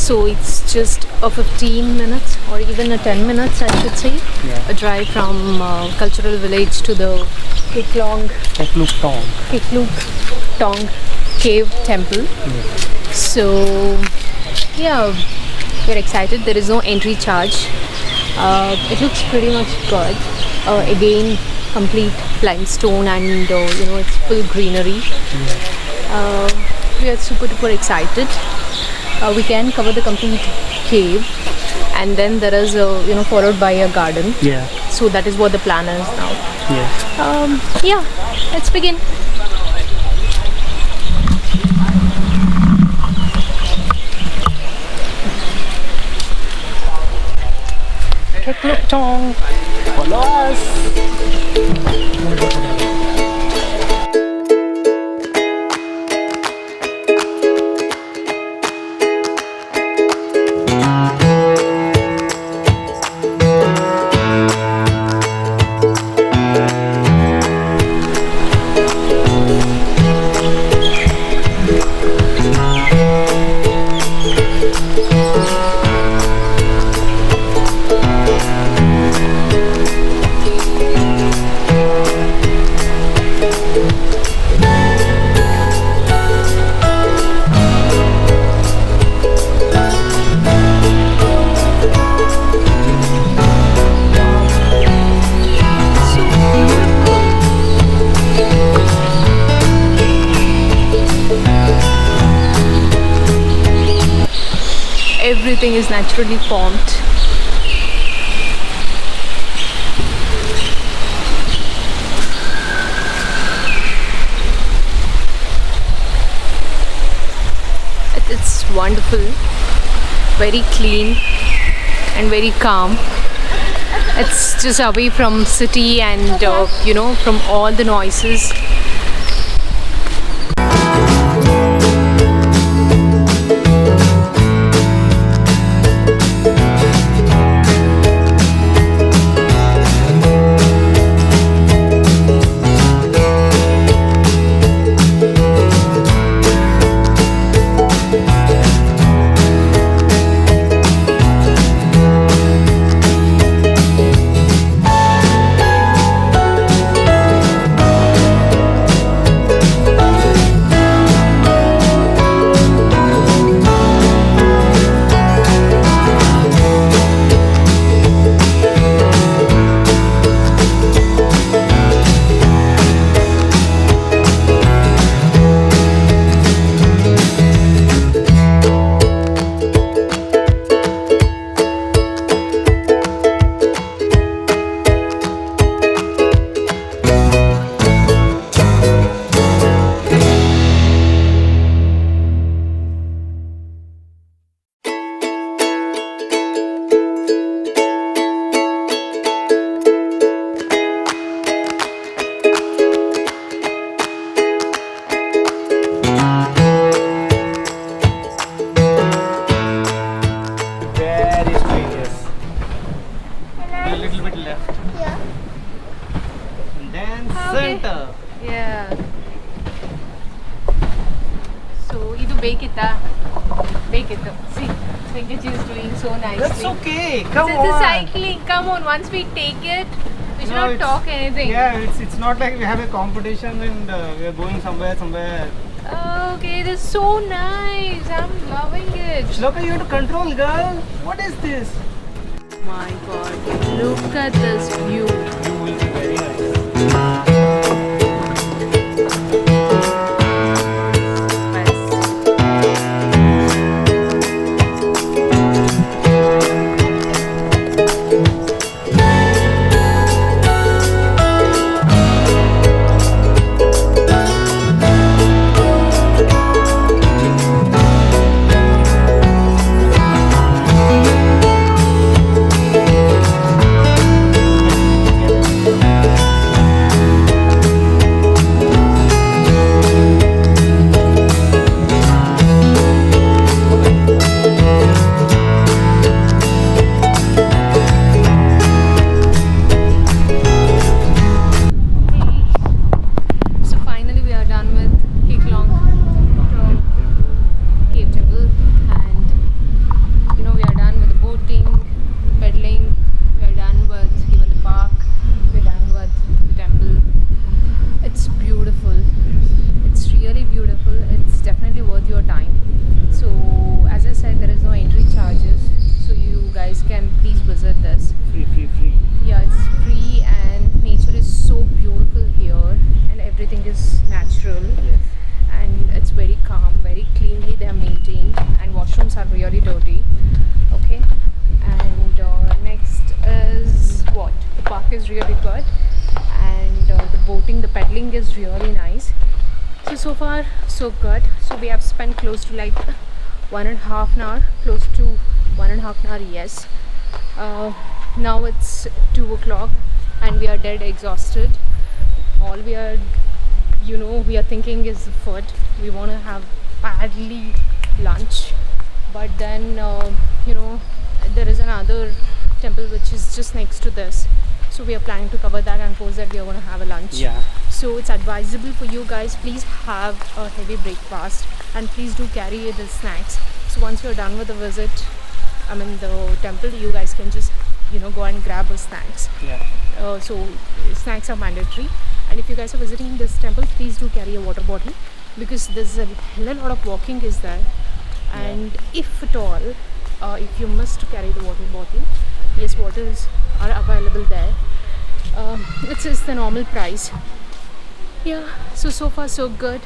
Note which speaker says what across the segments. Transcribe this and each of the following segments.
Speaker 1: So it's just a 15 minutes or even a 10 minutes, I should say, a drive from Cultural Village to the
Speaker 2: Kekluk
Speaker 1: Tong Cave Temple. So yeah, we're excited. There is no entry charge. It looks pretty much good. Again, complete limestone and it's full greenery. We are super duper excited. We can cover the complete cave, and then there is followed by a garden.
Speaker 2: Yeah.
Speaker 1: So that is what the plan is now.
Speaker 2: Yeah.
Speaker 1: Let's begin.
Speaker 2: Kekluk Tong. Follow us.
Speaker 1: Everything is naturally formed. It's wonderful, very clean and very calm. It's just away from city and from all the noises.
Speaker 2: Bekita. See, Vintage is doing so nicely.
Speaker 3: That's okay. Come
Speaker 2: It's
Speaker 3: on.
Speaker 2: the cycling. Come on. Once we take it, we should not talk anything.
Speaker 3: Yeah, it's not like we have a competition and we are going somewhere.
Speaker 2: Okay, this is so nice. I'm loving it.
Speaker 3: Shloka, you have to control, girl. What is this?
Speaker 2: My God, look at this view.
Speaker 3: You will be very nice.
Speaker 1: what, the park is really good, and the boating, the pedaling is really nice. So far so good. So we have spent close to like 1.5 hour, close to 1.5 hour, yes. Now it's 2 o'clock and we are dead exhausted. All we are thinking is food. We want to have badly lunch, but then there is another temple which is just next to this, so we are planning to cover that, and post that we are going to have a lunch.
Speaker 3: Yeah.
Speaker 1: So it's advisable for you guys, please have a heavy breakfast and please do carry the snacks. So once you're done with the visit, the temple, you guys can just go and grab a snacks.
Speaker 3: Yeah.
Speaker 1: So snacks are mandatory, and if you guys are visiting this temple, please do carry a water bottle, because there's a lot of walking is there. And if at all, if you must carry the water bottle, yes, waters are available there. It's the normal price. Yeah, so far so good.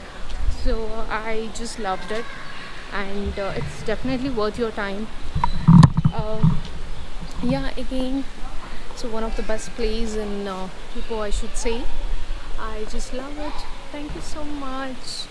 Speaker 1: So I just loved it, and it's definitely worth your time. Again, so one of the best places in Ipoh, I should say. I just love it. Thank you so much.